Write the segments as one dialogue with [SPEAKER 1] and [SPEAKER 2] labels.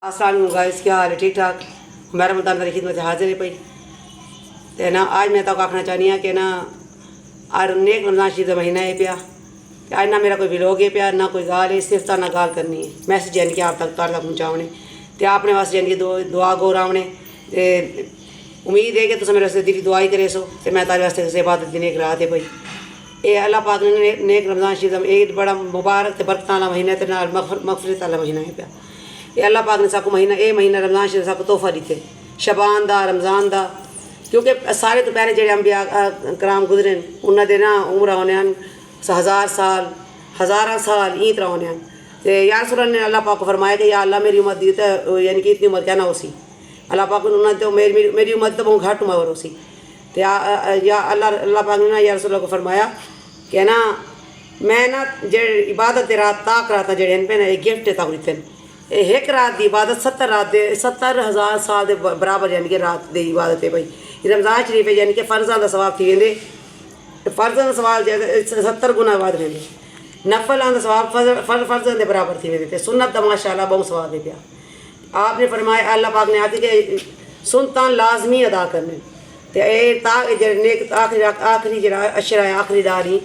[SPEAKER 1] अस्सलाम गाइस, क्या हाल है? ठीक ठाक। मैं रमज़ान की खिदमत हाजिर है पई ते ना आज मैं तो आखना चाहनी हाँ कि ना और नेक रमज़ान शरीफ का महीना है पिया। आज ना मेरा कोई व्लॉग है पिया, ना कोई गाल है, सिर्फ ना गाल करनी है, मैसेज यानी कि आप तक पहुँचाने ते आपने वास्ते यानी कि दुआ गो रावने ते उम्मीद है कि तुम मेरे वास्ते दिली दुआ ही करे सो ते मैं तारे वास्ते इबादत दी नेक रात है भाई। ये अल्लाह पाक ने नेक रमज़ान शरीफ का एक बड़ा मुबारक ते बरकत वाला महीना ते नाल मगफिरत वाला महीना है पिया। ये अल्लाह पाक ने साकू महीना ये महीना रमज़ान शरीफ साकू तोहफा दिते शबान दा रमज़ान दा, क्योंकि सारे तो पहले जेह्ड़े अंबिया कराम गुजरे उन्होंने ना उम्र होने हज़ार साल हज़ारा साल ई तरह होने तो यार रसूल ने अल्लाह पाक को फरमाया कि या अल्लाह मेरी उम्र दी तो यानी कि इतनी उम्र क्या ना उसी अल्लाह पाक उन्होंने तो मेरी उम्र तो बहुत घट उम्र उसी तो या अल्लाह पाक ने ना या रसूल को फरमाया कि ना मैं ना जे इबादत रात ताक रात जेह्ड़े पे ना ये गिफ्ट तक दिते एक रात की इबादत 70,000 साल के बराबर यानी कि रात की इबादत है भाई। रमज़ान शरीफ यानी कि फ़र्ज़ां का सवाब थी वेंदे, फ़र्ज़ां का सवाब 70 गुना बाद वेंदे, नफलां का सवाब फ़र्ज़ां के बराबर थी वेंदे, सुन्नत का माशाअल्लाह बहुत सवाब है पिया। आपने फरमाया अल्लाह पाक ने आखी कि सुनता लाजमी अदा करने तो नेक आखिरी जरा अशरा है आखिरी दारी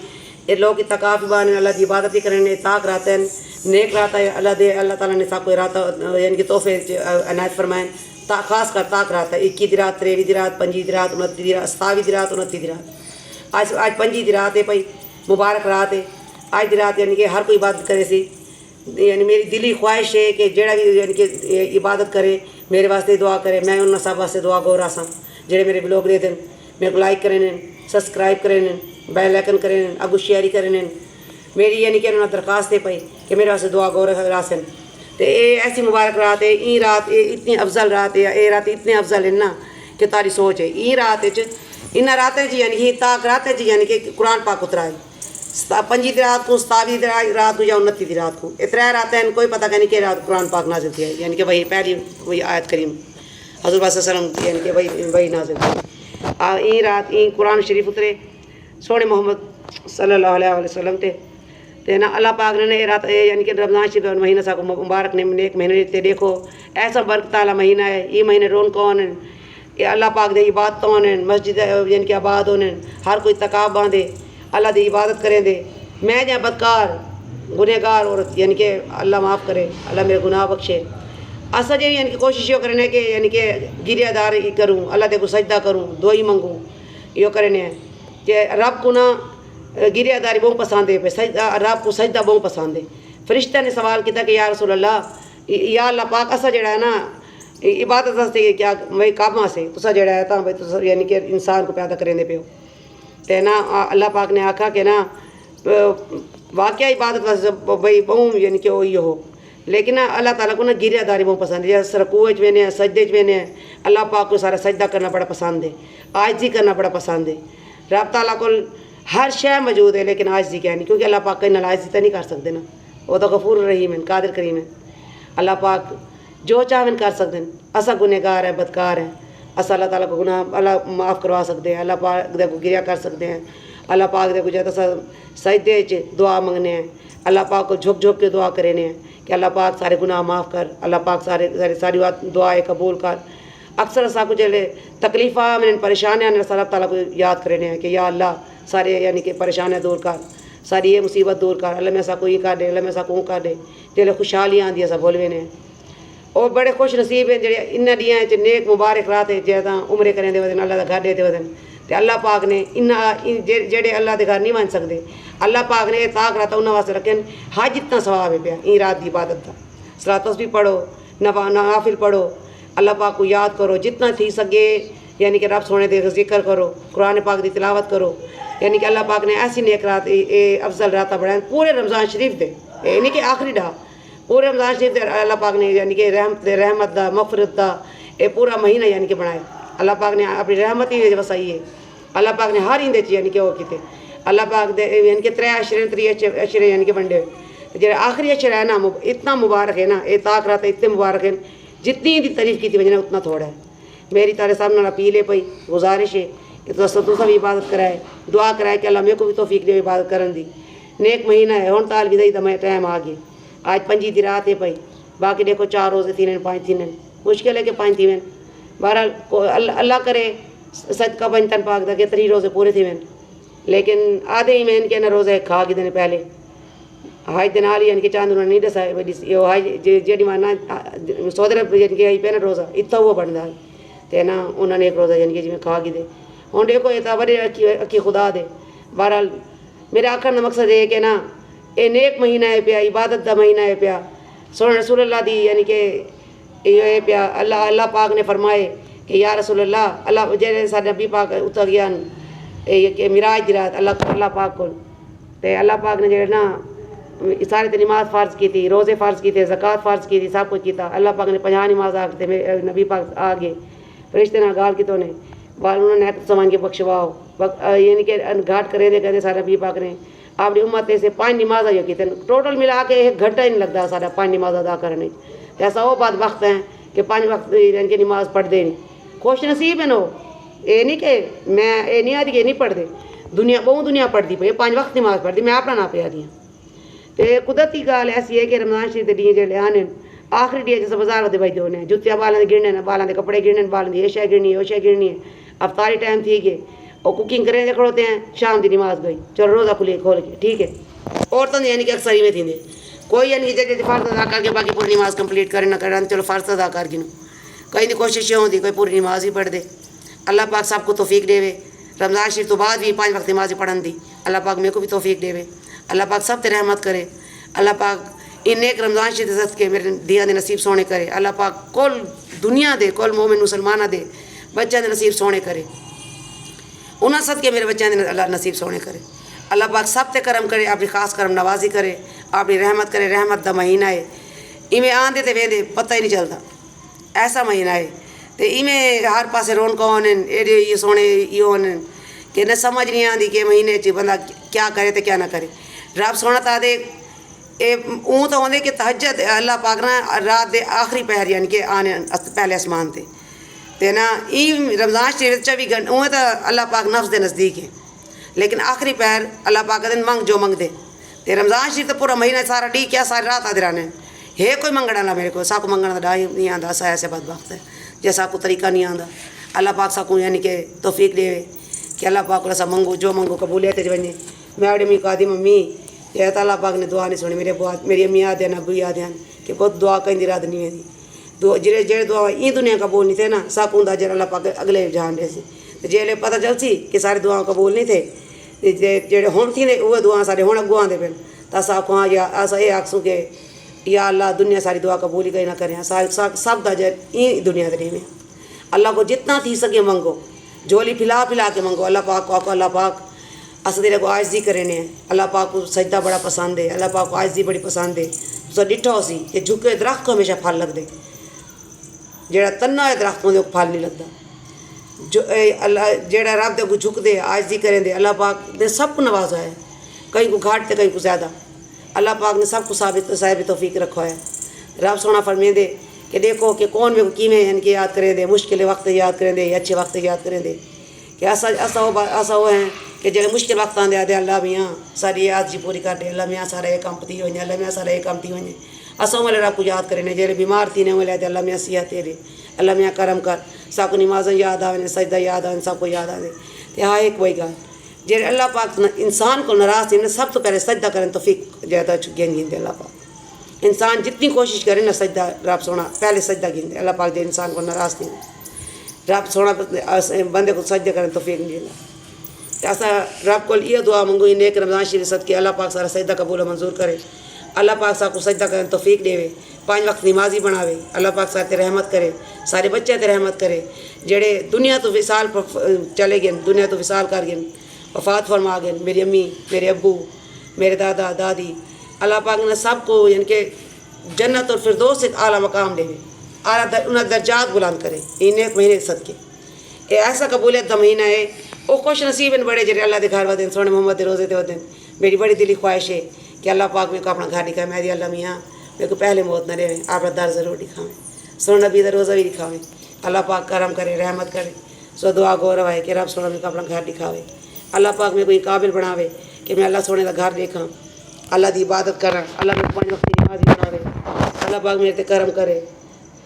[SPEAKER 1] ये लोग तकाफ़ी बान अल्लाह की इबादत ही करने ताक रात नेक रात है अल्लाह ताला ने साको रात यानी कि तोहफे अनायत फरमाएं खास कर ताक रात है 21 दी रात 23 दी रात 25 दी रात 29 दी रात 27 दी रात 29 दी रात आज 25 दी रात है भाई मुबारक रात है। आज दी रात यानी कि हर कोई इबादत करे सी, यानी मेरी दिली ख्वाहिश है कि जेड़ा भी यानी कि इबादत करे मेरे वास्ते दुआ करे, मैं उन सब वास्ते दुआ गो रहा जेड़े मेरे ब्लॉग दे दें मेरे को लाइक करें सब्सक्राइब करें बेल आइकन करें अगू शेयर करें मेरी यानी कि उन्होंने दरखास्त है पाई कि मेरे वास्ते दुआ गो रासन तो ये ऐसी मुबारक रात है। ई रात इतनी अफजल रात है, ये रात इतनी अफजल है ना कि तारी सोच है। ई रात इन रातें यानी कि ताक रातें यानी कि कुरान पाक उतरा है 25 रात को 27 रात को या 29 दी रात को ये 3 रातें कोई पता नहीं कि रात कुरान पाक नाजिल थी यानी कि वही पहली वही आयत करीम हज़रत वसल्लम यानी कि वही नाजिल थी। ई रात ई कुरान शरीफ उतरे सोने मोहम्मद सल्लल्लाहु अलैहि वसल्लम ते ना अल्लाह पाक ने रात यानी कि रमज़ान शरीफ महीना साको मुबारक ने एक महीने ते देखो ऐसा बरकत वाला महीना है। ये महीने रौनक होने ये अल्लाह पाक दे इबादत होने मस्जिद यानी कि आबाद होने हर कोई तकाब बांधे अल्लाह दी इबादत करें दे। मैं या बदकार गुनहगार औरत यानी कि अल्लाह माफ़ करे अल्लाह मेरे गुनाह बख्शे असा जी यानी कि कोशिश यो करने के यानी कि गिरियादार करूँ अल्लाह दे को सजदा करूँ दुआई मंगूँ यो करने कि रब को ना गिरियादारी बहुत पसंद है सजदा रब को सजदा बहुत पसंद है। फरिश्ता ने सवाल किया कि या रसूल अल्लाह या अल्लाह पाक असा जड़ा है ना इबादत वास्ते क्या भाई काम से तुसा जड़ा है भाई तुस यानी कि इंसान को पैदा करेंदे पे हो तो ना अल्लाह पाक ने आखा कि ना वाकया इबादत वास्ते भाई बहु यानी कि वही हो लेकिन ना अल्लाह ताला को ना गिरियादारी बहुत पसंद है। जैसे रकूअ च वेने सजदे च वेने अल्लाह पाक को सारा सजदा करना बड़ा पसंद है, आजिज़ी करना बड़ा पसंद है। रब ताला को हर शय मौजूद है लेकिन आजिज़ी क्या नहीं, क्योंकि अल्लाह पाक के नाल आजिज़ी तो नहीं कर सकते ना, वो तो गफूर रहीम है कादिर करीम है। अल्लाह पाक जो चाहन कर सकते हैं। असा गुनहगार है बदकार है असा अल्लाह ताला को गुनाह अल्लाह माफ़ करवा सकते हैं, अल्लाह पाक दे को गिरिया कर सकते हैं, अल्लाह पाक दे को जब सजदे च दुआ मंगने हैं अल्लाह पाक को झुक झुक के दुआ करने हैं कि अल्लाह पाक सारे गुनाह माफ़ कर, अल्लाह पाक सारी बात दुआ कबूल कर। अक्सर असा को जल्द तकलीफ़ा मैंने परेशानियाँ अल्लाह ताला को याद करने हैं कि या अल्लाह सारे यानी कि परेशानियाँ दूर कर, सारी ये मुसीबत दूर कर, अल्लाह में को ये कर दे, अल्लाह में को कर दे, जेल्लै खुशहालियाँ आंदियां सब बोलवे ने और बड़े खुश नसीब हैं जेह्ड़े इन्ना दियां च नेक मुबारक रात है जेह्दा उमरे करने दे वदन अल्लाह दा घर दे वदन ते अल्लाह पाक ने इन्ना जेह्ड़े अल्लाह दे घर नहीं मान सकदे अल्लाह पाक ने ताक रात उन्हां वास्ते रखे हज इतना सवाब है पिया ई रात की इबादत का। सलात भी पढ़ो नवाफिल पढ़ो अल्लाह पाक को याद करो जितना थी सके यानी कि रब सोने दे जिक्र करो कुरान पाक की तिलावत करो यानी कि अल्लाह पाक ने ऐसी नेक रात अफजल रात बढ़ाए पूरे रमज़ान शरीफ दे यानी कि आखिरी डा पूरे रमज़ान शरीफ दे अल्लाह पाक ने यानी कि रहमत दा मगफरत दा ये पूरा महीना यानी कि बनाए अल्लाह पाक ने अपनी रहमत ही वसाई है। अल्लाह पाक ने हर इंदे यानी कि वो किते अल्लाह पाक दे यानी कि 3 अशरे 3 अशरे यानी कि बंडे जो आखिरी अशरा है ना इतना मुबारक है ना ये ताक रात इतने मुबारक है जितनी दी तारीफ की वजह उतना थोड़ा है। मेरी तारे सामने अपील है पई गुजारिश है कि तुसा भी इबादत कराए दुआ कराए कि अल्लाह मेरे को भी तौफीक दे इबादत करन दी। नेक महीना है हुण ताल विदाई दा टाइम आ गया आज 25 दी रात है पई باقی دیکھو 4 روزے تھین 5 تھین مشکل ہے کہ 5 تھی بہرحال اللہ کرے صدقہ بن تن پاک دا کہ 3 روزے پورے تھی لیکن آدھے ہی مین کے نہ روزے کھا کے دن پہلے ہائی دن آلی یعنی کہ چاند انہوں نے نہیں دسا یہ ہائی جیڑی مانا سعودی عرب یعنی کہ پہ نا روزہ اتنا وہ بنتا ہے تو نا انہوں نے ایک روزہ یعنی کہ جی میں کھا کے دے ہوں دیکھو یہ تو بڑے اکی خدا دے بہرحال میرے آخر کا مقصد یہ کہ نا یہ نیک مہینہ ہے پیا عبادت دا مہینہ ہے پیا سونے رسول اللہ دی یعنی کہ یہ پیا اللہ پاک نے فرمائے کہ یا رسول اللہ جیسے سارے نبی پاک اتر گیا کہ معراج دی رات اللہ پاک کو تے اللہ پاک نے جو نا سارے تے نماز فرض کی تھی روزے فرض کی تھے زکوٰۃ فرض کی تھی سب کچھ کیتا اللہ پاک نے 50 نماز آ کے نبی پاک آ گئے فرشتے نہ گال کی تو نے انہوں نے سمان کے بخشواؤ یعنی کہ گھاٹ کرے دے کہتے سارے نبی پاک نے آپ نے امت سے 5 نماز آئی کی تھے ٹوٹل ملا کے 1 گھنٹہ ہی نہیں لگتا سارا 5 نماز ادا کرنے ایسا وہ بات وقت ہیں کہ 5 وقت ان کی نماز پڑھ دے نہیں خوش نصیب ہے نو یہ نہیں کہ میں یہ نہیں آتی کہ نہیں پڑھ دے دنیا بہت دنیا پڑھتی پہ 5 وقت نماز پڑھتی میں اپنا نہ پہ دیا تو قدرتی گال ایسی ہے کہ رمضان شریف کے ڈی جڑے آنے آخری ڈی جیسے بازار ہوتے بھائی ہونے جتیاں بالوں کے گرنے بالوں کے کپڑے گرنے بالوں کی یہ شے گرنی ہے وہ شے گرنی ہے افطاری ٹائم تھی گئے اور کوکنگ کریں دے کھڑوتے ہیں شام کی نماز گئی چلو روزہ کھول کے ٹھیک ہے عورتوں نے یعنی کہ اکثر ہی میں تھیں کوئی یعنی کہ جیسے فرض ادا کر کے باقی پوری نماز کمپلیٹ کریں نہ کریں چلو فرض ادا کر گنو کہیں دی کوشش یہ ہوتی کوئی پوری نماز ہی پڑھ دے اللہ پاک سب کو توفیق دے وے رمضان شریف تو بعد بھی 5 وقت نماز ہی پڑھن دی اللہ پاک میرے کو بھی توفیق دے وے اللہ پاک سب تے رحمت کرے اللہ پاک ان ایک رمضان شریف عزت کے میرے دیاں دے نصیب سونے کرے اللہ پاک کل دنیا دے کل مومن مسلمانہ دے بچہ دے نصیب سونے کرے انہاں صدقے میرے بچوں دے اللہ نصیب سونے کرے اللہ پاک سب تے کرم کرے اپنی خاص کرم نوازی کرے اپنی رحمت کرے رحمت دا مہینہ ہے ایویں آندے تے ویندے پتہ ہی نہیں چلتا ایسا مہینہ ہے تے ایویں ہر پاسے رونقاں ہونن ایڈے یہ سونے یہ ہونن کہ نہ سمجھ نہیں آندی کہ مہینے چ بندہ کیا کرے تے کیا نہ کرے رب سونا تا دے اون تو ہوندے کہ تہجد اللہ پاک نا رات دے آخری پہر یعنی کہ آنے پہلے آسمان تے نا ای رمضان شریف 24 گھنٹے اون تو اللہ پاک نفس دے نزدیک ہے لیکن آخری پہر اللہ پاک دن منگ جو منگ دے تے رمضان شریف تو پورا مہینہ سارا ڈی کیا ساری رات آدھے رانے ہے کوئی منگنا نہ میرے کو ساکو منگنا دا نہیں آندا سا ایسے بدبخت ہے جیسا کو طریقہ نہیں آندا اللہ پاک ساکو یعنی کہ توفیق دے کہ اللہ پاک کو سا منگو جو منگو قبولیت وجے میں اڑے می کہا دی ممی یہ اللہ پاک نے دعا نہیں سنی میری امی یاد ہے ابو یاد ہیں کہ بہت دعا کہیں رات نہیں ویندی دعا جڑے دعا این دنیا قبول نہیں تھے نا ساکو ہوندا جڑا اللہ پاک اگلے جہان دے سی تے جیلے پتہ چل سی کہ سارے دعا قبول نہیں تھے جڑے ہن تھی وہ دعا سارے ہن اگوں آندے پن تا ساکو ہاں یا اسا یہ آکھسوں کہ یا اللہ دنیا ساری دعا قبول ہی کہیں نہ کریں سب دا جے این دنیا دے میں اللہ کو جتنا تھی سکے منگو جھولی پھلا کے منگو اللہ پاک کو اللہ پاک اسا تیرے کو عاجزی کرنے ہیں اللہ پاک کو سجدہ بڑا پسند ہے اللہ پاک کو عاجزی بڑی پسند ہے تو ڈٹھو سی کہ جھکے درخت کو ہمیشہ پھل لگ دے جڑا تنا ہے درخت کو پھل نہیں لگتا جو اللہ جڑا رب دے کو جھک دے عاجزی کریں دے اللہ پاک نے سب کو نوازا ہے کہیں کو گھاٹ تے کہیں کو زیادہ اللہ پاک نے سب کو صاحب توفیق رکھا ہے رب سونا فرمائے دے کہ دیکھو کہ کون میں کو کیویں یعنی کہ یاد کریں دے مشکل وقت یاد کریں دے یا اچھے وقت یاد کریں دے کہ ایسا وہ ہیں کہ جڑے مشکل وقت آندے آدھے اللہ میاں ساری یاد جی پوری کر دے اللہ میاں سارا یہ کام پتی ہوئیں اللہ میاں سارا یہ کام تی ہوئیں اساں والے رب کو یاد کریں جڑے بیمار تھی نے والے اللہ میاں صحت دے اللہ میاں کرم کر سب کو نمازیں یاد آویں سجدہ یاد آویں سب کو یاد آویں تے ہاں ایک وہی گل جڑے اللہ پاک انسان کو ناراض تھی سب تو پہلے سجدہ کریں توفیق زیادہ گین دے اللہ پاک انسان جتنی کوشش کرے نا سجدہ رب سونا پہلے سجدہ گین دے اللہ پاک جے انسان کو ناراض تھی رب سونا بندے کو سجدہ کریں توفیق نہیں اللہ ایسا رب کو یہ دعا منگو نیک رمضان شریف صدقے اللہ پاک سارا سجدہ قبول و منظور کرے اللہ پاک سا کو سجدہ کریں توفیق دے 5 وقت نمازی بناوے اللہ پاک سا تے رحمت کرے سارے بچے تے رحمت کرے جڑے دنیا تو وصال چلے گئے دنیا تو وصال کر گئے وفات فرما گئے میری امی میرے ابو میرے دادا دادی اللہ پاک نے سب کو یعنی کہ جنت اور فردوس ایک اعلیٰ مقام دے اعلیٰ انہیں درجات بلند کرے ان ایک مہینے صدقے یہ ایسا قبولیت کا مہینہ ہے وہ خوش نصیب ہیں بڑے جڑے اللہ دے گھر ودن سونے محمد دے روزے تے ودن میری بڑی دلی خواہش ہے کہ اللہ پاک میرے کو اپنا گھر دکھائے میں دی اللہ میاں میرے کو پہلے موت نہ رہے آپ در ضرور دکھاویں سونا نبی دا روزہ بھی دکھاویں اللہ پاک کرم کرے رحمت کرے سو دعا گو روائے کہ رب سونا میرے کو اپنا گھر دکھاوے اللہ پاک میرے کو یہ قابل بناوے کہ میں اللہ سونے دا گھر دیکھاں اللہ دی عبادت کراں اللہ میرے کو 5 وقت کی نماز بناوے अल्लाह पाक मेरे ते करम करे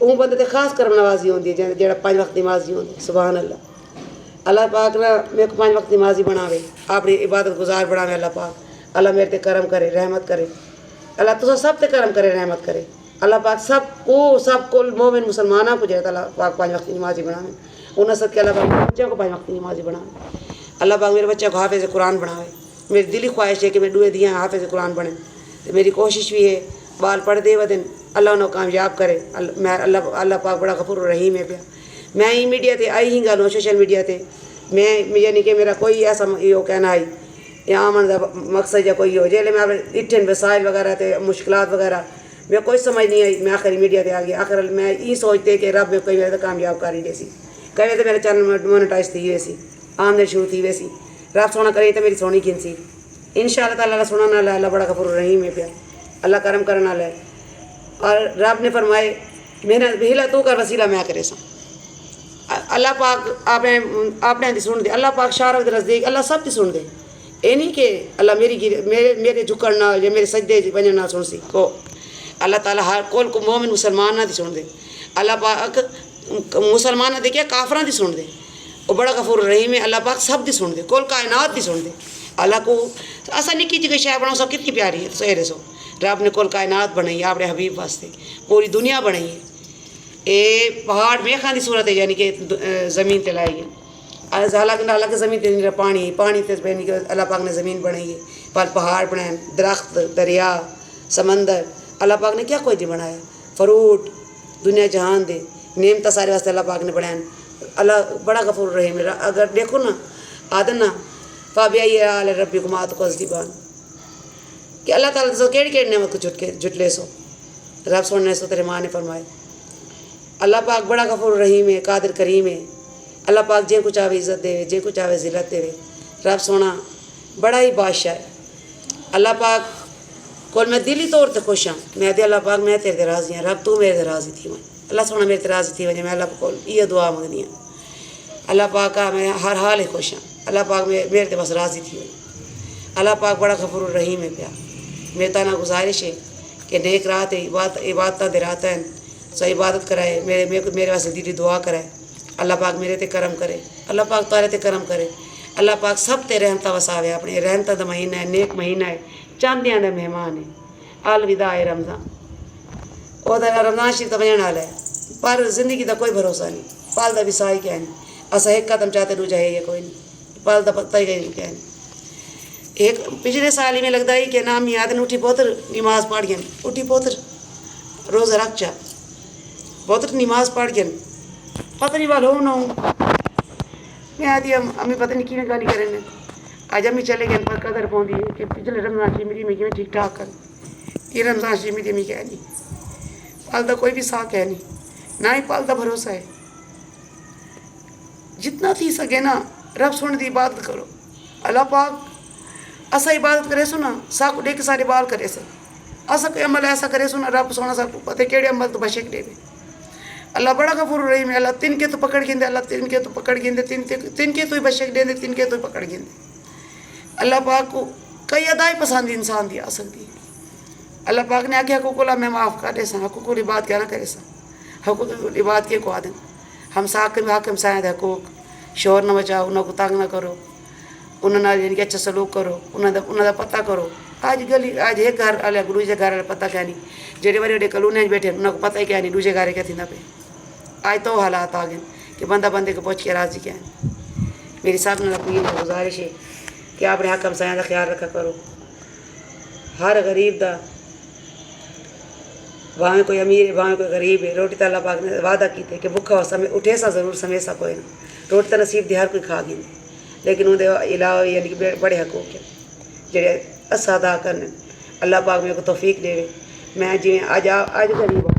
[SPEAKER 1] उन बंदे ते खास करम नवाजी होंदी है जेड़ा 5 वक्त नमाजी होंदे सुभान अल्लाह अल्लाह पाक ना मेरे को 5 वक्त नमाजी बनावे अपनी इबादत गुजार बनावे अल्लाह पाक अल्लाह मेरे ते करम करे रहमत करे अल्लाह तुसा सब ते करम करे रहमत करे अल्लाह पाक सब को मोमिन मुसलमाना को जेता अल्लाह पाक 5 वक्त नमाजी बनावे उन सब के अल्लाह पाक बच्चों को 5 वक्त नमाजी बनावे अल्लाह पाक मेरे बच्चे को हाफिज कुरान बनावे मेरी दिली ख्वाहिश है कि मैं दुए दियाँ हाफिज कुरान बने तो मेरी कोशिश भी है बाल पढ़ दे वदन अल्लाह उन्हें कामयाब करे मैं अल्लाह पाक बड़ा गफूर रहीम है पिया मैं ही मीडिया ते आई ही गालो सोशल मीडिया ते मैं यानी कि मेरा कोई ऐसा यो कहना आई या आमन का मकसद या कोई हो जेले मैं अपने इठन वसाइल वगैरह थे मुश्किलात वगैरह मैं कोई समझ नहीं आई मैं आखिर मीडिया ते आ गई आखिर मैं ये सोचते कि रब कोई मेरे कामयाब कर ही देसी कहे तो मेरा चैनल मोनेटाइज थी वैसी आमदन शुरू थी वैसी रब सोना करे तो मेरी सोनी गिनसी इंशाअल्लाह ताला सोना ना अल्लाह बड़ा गफूर रहीम है पिया अल्लाह करम करना है और रब ने फरमाए मेहनत हिला तू कर वसीला मैं करे सा अल्लाह पाक आपने सुन दे अल्लाह पाक शार नज़दीक अल्लाह सब की सुन दे ये नहीं कि अल्लाह मेरे झुकण ना या मेरे सजदे वजन ना सुन सी को अल्लाह ताला हर कोल को मोमिन मुसलमान ना थी सुन दे अल्लाह पाक मुसलमान दे क्या काफरां दी सुन दे वो बड़ा गफूर रहीम है अल्लाह पाक सब दी सुन दे कोल कायनात दी सुन दे अल्लाह को असा निक्की जी शय बनाओ सब कितनी प्यारी है सही सो रब ने कोल कायनात बनाई है अपने हबीब वास्ते पूरी दुनिया बनाई है ये पहाड़ मेघां की सूरत है यानी कि ज़मीन ते लाई है हालांकि ज़मीन ते पानी ते अल्लाह पाक ने ज़मीन बनाई है पर पहाड़ बनाए दरख्त दरिया समंदर अल्लाह पाक ने क्या कोई नहीं बनाया फ्रूट दुनिया जहान दे नेमत सारे वास्ते अल्लाह पाक ने बनाए अल्लाह बड़ा गफूर रहीम है अगर देखो ना आदन ना फाबियाई आल रबी कुमात को अजदीबान कि अल्लाह ताला तो केड़ी नेमत को जुटले सो रब सुनने सो तेरे माँ ने फरमाए अल्लाह पाक बड़ा गफूर रहीम है कादिर करीम है अल्लाह पाक जे कुछ आवे इज़्ज़त देवे जे कुछ आवे ज़िल्लत देवे रब सोना बड़ा ही बादशाह है अल्लाह पाक कोल मैं दिली तौर पर खुश हाँ मैं दे अल्लाह पाक मैं तेरे राज़ी हाँ रब तू मेरे राज़ी थी वञ अल्लाह सोना मेरे राज़ी थी वञे मैं अल्लाह को ये दुआ मंगदी हाँ अल्लाह पाक का मैं हर हाल ही खुश हाँ अल्लाह पाक मेरे ते बस राज़ी थी वञे अल्लाह पाक बड़ा गफूर रहीम है पिया मेरे तना गुजारिश है कि नेक रात है इबादत दे रात हैं सो इबादत कराए मेरे वास्ते दिली दुआ कराए अल्लाह पाक मेरे ते करम करे अल्लाह पाक तारे ते करम करे अल्लाह पाक सब ते रहमत वसावे अपने रहमत दा महीना है नेक महीना है चांदियां दे मेहमान है अलविदा है रमज़ान ओदा रमज़ान शरीफ तो वजन वाला है पर ज़िंदगी का कोई भरोसा नहीं पाल दा भी साई क्या नहीं असा एक कदम चाहते दूजा है ये कोई नहीं पाल दा पता ही नहीं क्या नहीं एक पिछले साल ही में लगता है कि नाम याद नहीं उठी पोतर नमाज पढ़ गया उठी पोतर रोज़ा रख चा पोतर नमाज पढ़ गया पता नहीं वाल हो ना हूँ मैं आती अम्मी पता नहीं कि गाली करें आज अम्मी चले गए पर कदर पौंदी है कि पिछले रमज़ान शरीफ मेरी में ठीक ठाक कर ये रमज़ान शरीफ मेरी में क्या नहीं पालदा कोई भी साक है नहीं ना ही पालदा भरोसा है जितना थी सके ना रब सुन दी इबादत करो अल्लाह पाक असा इबादत करे सो ना साकू देख सारे बाल करे से असा कोई अमल ऐसा करे सो ना रब सोना साकू पता केड़े अमल तो बशेक देवे अल्लाह बड़ा गफूर रहीम है अल्लाह तिनके तो पकड़ गिंदे अल्लाह तिनके तो पकड़ गिंदे तिनके तो ही बशेक देंदे तिनके तो ही पकड़ गिंदे अल्लाह पाक को कई अदाई पसंद इंसान दी आ सकती है अल्लाह पाक ने आगे हकूकुल्ला मैं माफ़ कर दे सा हकूकुल इबाद क्या ना करे सा हकूकुल इबाद के को आदन हम हाकिम सायद हकूक शोर न बचाओ उन्होंने को तंग ना करो उन्होंने यानी कि अच्छा सलूक करो उन्होंने पता करो आज गली आज एक घर वाले दूजे घर वाले पता क्या नहीं जेडे बड़े बड़े कलूने बैठे उन्होंने को पता ही क्या नहीं दूजे घर क्या थी ना पे आज तो हालात आ गए कि बंदा बंदे को पहुँच के राजी क्या है मेरी साहब ने अपनी गुजारिश है कि आपने हाकम साया का ख्याल रखा करो हर गरीब का भावें कोई अमीर है भावें कोई गरीब है रोटी तो अल्लाह पाक ने वादा की थे कि भुखा समय उठे सा जरूर समय सा कोई ना रोटी तो नसीब दी हर कोई खा गिंदे लेकिन उनके अलावा यानी कि बड़े हकूक है जेड़े असा अदा करने अल्लाह पाक मेरे को तौफीक देवे मैं जिवें अज गरीब हाँ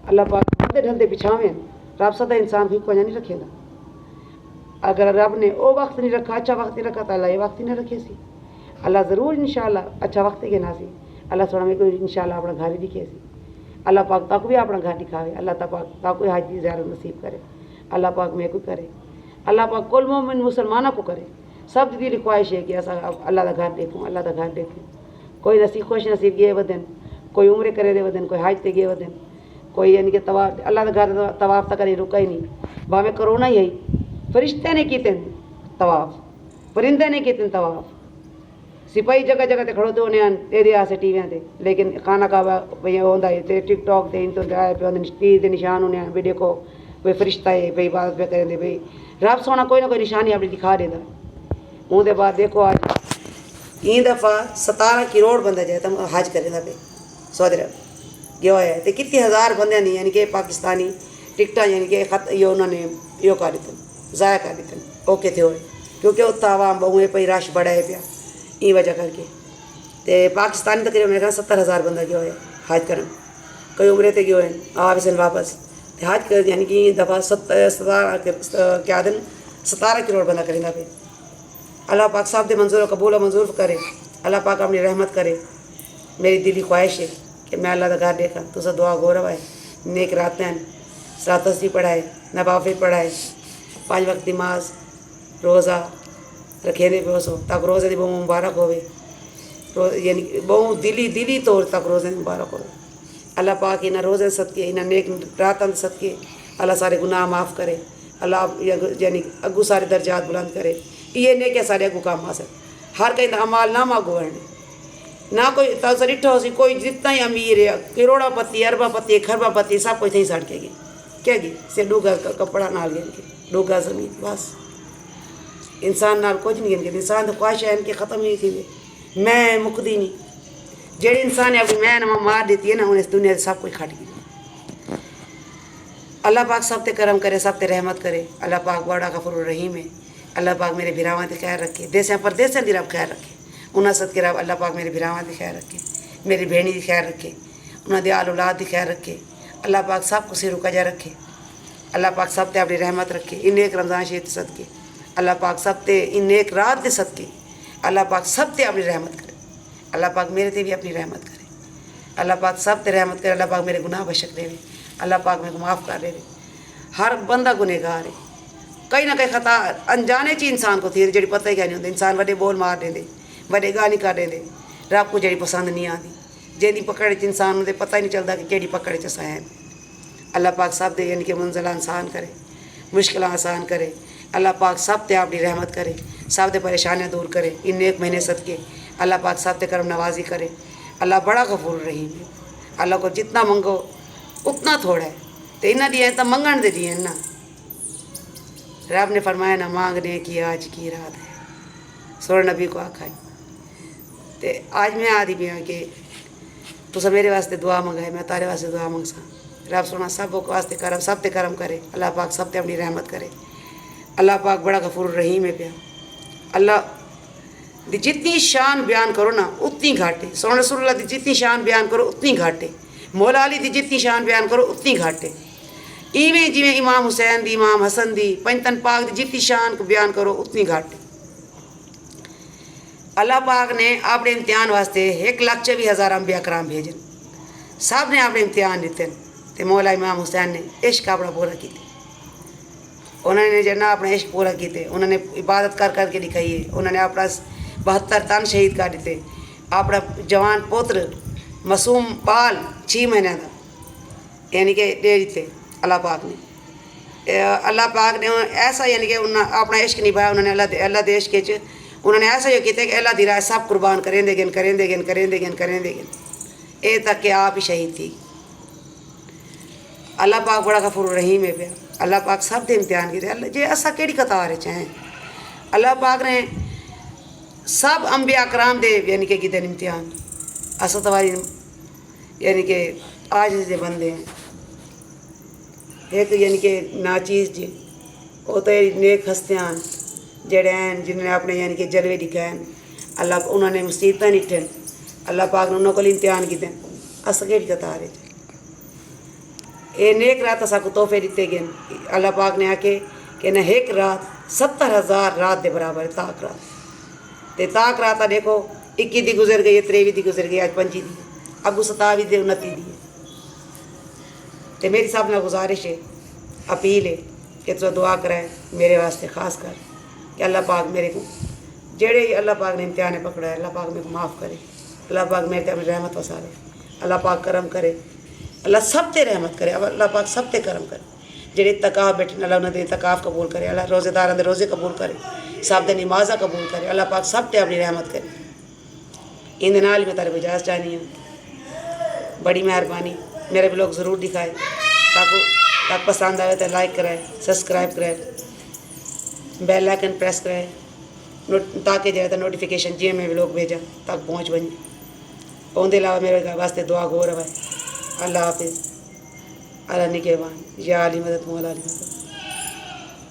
[SPEAKER 1] अल्लाह पाक ढलते ढलते पिछावें रब सदा इंसान को कोई नहीं रखेगा अगर रब ने वो वक्त नहीं रखा अच्छा वक्त नहीं रखा तो अल्लाह ये वक्त ही नहीं रखे सी अल्लाह ज़रूर इंशाअल्लाह अच्छा वक्त के ना सी अल्लाह थोड़ा मेरे को इंशाअल्लाह अपना घर ही दिखे सी अल्लाह पाक ताको भी अपना घर दिखावे अल्लाह पाक ताको हज की ज़ियारत नसीब करे अल्लाह पाक मेरे को करे अल्लाह पाक कुल मोमिन मुसलमाना को करे सब दी ख्वाहिश है कि ऐसा अल्लाह का घर देखूँ अल्लाह का घर देखूँ कोई नसीब खुश नसीब ये वदन کوئی عمرے کرے دے ودن، کوئی حج تے گئے ودن، کوئی یعنی کہ طواف اللہ دے گھر طواف تک نہیں رکا ہی نہیں، باویں کرونا ہی فرشتے نے کیتے طواف، پرندے نے کیتے طواف، سپاہی جگہ جگہ تے کھڑوتے ہونے ہیں تیرے آسے ٹی ویاں تے، لیکن خانہ کعبہ بھئی ہوندا ہے تے ٹک ٹاک تے ان تو آئے پہ تیر دے نشان ہونے ہیں بھی دیکھو بھئی فرشتہ ہے بھئی عبادت پہ کریں دے بھئی رب سونا کوئی نہ کوئی نشانی اپنی دکھا دے دا۔ اون دے بعد دیکھو آج این دفعہ 17 کروڑ بندہ جائے تم حج کرے دا پہ سعودی عرب گیا ہے تے کتنی ہزار بندے نہیں یعنی کہ پاکستانی ٹکٹاں یعنی کہ خط یہ انہوں نے یہ کر دیتے ضائع کر دیتے اوکے تھے ہوئے کیونکہ اتنا عوام بہویں پہ رش بڑا ہے پیا این وجہ کر کے تے پاکستانی تقریباً میرے خیال 70,000 بندہ گیا ہے حج کرن، کوئی عمرے تے گئے ہیں آ بھی واپس تے حج کر یعنی کہ دفعہ 17 کروڑ بندہ کریں پہ۔ اللہ پاک صاحب دے منظور و قبول و منظور کرے، اللہ پاک اپنی رحمت کرے۔ میری دلی خواہش ہے کہ میں اللہ کا گھر دیکھا تو سا دعا گورو ہے نیک راتیں صلاۃ تسبیح پڑھائے، نوافل پڑھائے، 5 وقت نماز روزہ رکھے دے پہ سو تاکہ روزے دی بہت مبارک ہوئے، یعنی بہت دلی طور تک روزے مبارک ہوئے۔ اللہ پاک انہیں روزے صدقے انہیں نیک راتن صدقے اللہ سارے گناہ معاف کرے، اللہ یعنی اگو سارے درجات بلند کرے، یہ نہیں کہ سارے اگو کام حاصل ہر کہیں عمال نہ ماگو ہے نہ کوئی تاسا ڈٹھا سی کوئی جتنا ہی امیر ہے کروڑا پتی اربا پتی خربا پتی سب کچھ نہیں سڑ کے گئے کیا گئی سے ڈوگا کپڑا نال گن کے ڈوگا زمین بس انسان نال کچھ نہیں گن کے انسان تو خواہش ہے ان کے ختم ہی تھی میں مکدی نہیں جڑے انسان نے اپنی میں نہ مار دیتی ہے نا انہیں اس دنیا سے سب کچھ کھٹ گئی۔ اللہ پاک سب تے کرم کرے سب تے رحمت کرے، اللہ پاک بڑا غفور الرحیم ہے، اللہ پاک میرے بھراواں تے خیر رکھے، دیساں پردیساں دی رب خیر رکھے، انہاں صدقے رب اللہ پاک میرے بھراواں دی خیر رکھے، میری بہنی دی خیر رکھے، انہاں دی آل اولاد دی خیر رکھے، اللہ پاک سب کو سر کجا رکھے، اللہ پاک سب تے اپنی رحمت رکھے، ان ایک رمضان شریف صدقے اللہ پاک سب تے ان ایک رات دے صدقے اللہ پاک سب تے اپنی رحمت کرے، اللہ پاک میرے تے بھی اپنی رحمت کرے، اللہ پاک سب تے رحمت کرے، اللہ پاک میرے گناہ بخش دے، اللہ پاک میرے کو معاف کر دے۔ ہر بندہ گنہگار ہے، کئی نہ کئی خطا انجانے چی انسان کو تھی جڑی پتہ ہی کیا نہیں ہوتا، انسان وڈے بول مار دیں دے وڈے گالی کر دیں دے، رب کو جڑی پسند نہیں آتی جی پکڑ چ انسان دے پتہ ہی نہیں چلتا کہ کیڑی پکڑ چ ہیں۔ اللہ پاک سب دے یعنی کہ منزلہ آسان کرے، مشکلیں آسان کرے، اللہ پاک سب تے اپنی رحمت کرے، سب دے پریشانیاں دور کرے، ان ایک مہینے صدقے اللہ پاک سب تے کرم نوازی کرے، اللہ بڑا غفور رحیم ہے، اللہ کو جتنا منگو اتنا تھوڑا ہے تو انہاں دی تو منگن دے دیے نا، رب نے فرمایا نہ مانگنے کی آج کی رات ہے، سور نبی کو آکھا ہے تے آج میں آدھی بھی ہوں کہ تو میرے واسطے دعا منگائے میں تارے واسطے دعا منگ سا، رب سونا سب واسطے کرم سب تے کرم کرے، اللہ پاک سب تے اپنی رحمت کرے، اللہ پاک بڑا غفور الرحیم ہے پیا، اللہ دی جتنی شان بیان کرو نا اتنی گھاٹے، سونا رسول اللہ دی جتنی شان بیان کرو اتنی گھاٹے، مولا علی دی جتنی شان بیان کرو اتنی گھاٹے، ایویں جویں امام حسین دی امام حسن دی پنجتن پاک دی جتنی شان کو بیان کرو اتنی گھاٹے۔ اللہ پاک نے اپنے امتحان واسطے 1,24,000 انبیاء کرام بھیجن، سب نے اپنے امتحان دیتے تے مولا امام حسین نے عشق اپنا پورا کیتے، انہوں نے جنا اپنا عشق پورا کیتے، انہوں نے عبادت کر کر کے دکھائی ہے، انہوں نے اپنا 72 تن شہید کر دیتے، اپنا جوان پوتر معصوم بال 6 مہینے کا یعنی کہ دے دیتے اللہ پاک نے، اللہ پاک نے ایسا یعنی کہ انہوں نے اپنا عشق نبھایا، انہوں نے اللہ دے عشق انہوں نے ایسا یہ کیتے کہ اللہ دی راہ سب قربان کریں دے گن اے تک کہ آپ ہی شہید تھی۔ اللہ پاک بڑا غفور الرحیم ہے پیا، اللہ پاک سب دے امتحان کیتے، اللہ جی اسا کیڑی قطار چاہیں، اللہ پاک نے سب انبیاء کرام دے یعنی کہ کیتے امتحان، اسا تمہاری یعنی کہ آج دے بندے ہیں، ایک یعنی کہ ناچیز جی وہ تو نیک ہستیاں جڑے ہیں جنہوں نے اپنے یعنی کہ جلوے دکھائے، اللہ انہوں نے مصیبتیں نٹھن، اللہ پاک نے انہوں کو امتحان کیتے، اسا کیڑی قطار ہے اے نیک رات اسا کو تحفے دیتے گئے، اللہ پاک نے آکے کہ نہ ایک رات 70,000 رات دے برابر تاک رات تے تاک رات دیکھو 21 دی گزر گئی 23 دی گزر گئی آج 25 دی اگو 27 دی 29 دی تے میری سب نے گزارش ہے اپیل ہے کہ تو دعا کرائے میرے واسطے خاص کر کہ اللہ پاک میرے کو جڑے اللہ پاک نے امتحان پکڑا ہے اللہ پاک میرے کو معاف کرے، اللہ پاک میرے تے اپنی رحمت وسالے، اللہ پاک کرم کرے, اللہ سب تے رحمت کرے, اللہ پاک سب تے کرم کرے. جڑے اتقاف بیٹھے اللہ انہوں نے اتقاف قبول کرے, اللہ روزے داراں دے روزے قبول کرے, سب دے نمازاں قبول کرے, اللہ پاک سب تے اپنی رحمت کرے. ان دے نال ہی میں تارے اجازت چاہنی ہوں. بڑی مہربانی, میرے بلاگ ضرور دکھائے, تاکہ پسند آئے تو لائک کرائے, سبسکرائب کرائے, بیل آئکن پریس کرائے, تاکہ جو ہے نوٹیفیکیشن جی میں بلاگ بھیجا تک پہنچ ونجے. اون دے علاوہ میرے واسطے دعا گو روائے. اللہ حافظ. اللہ نگہبان. یا علی مدد مولا علی مدد.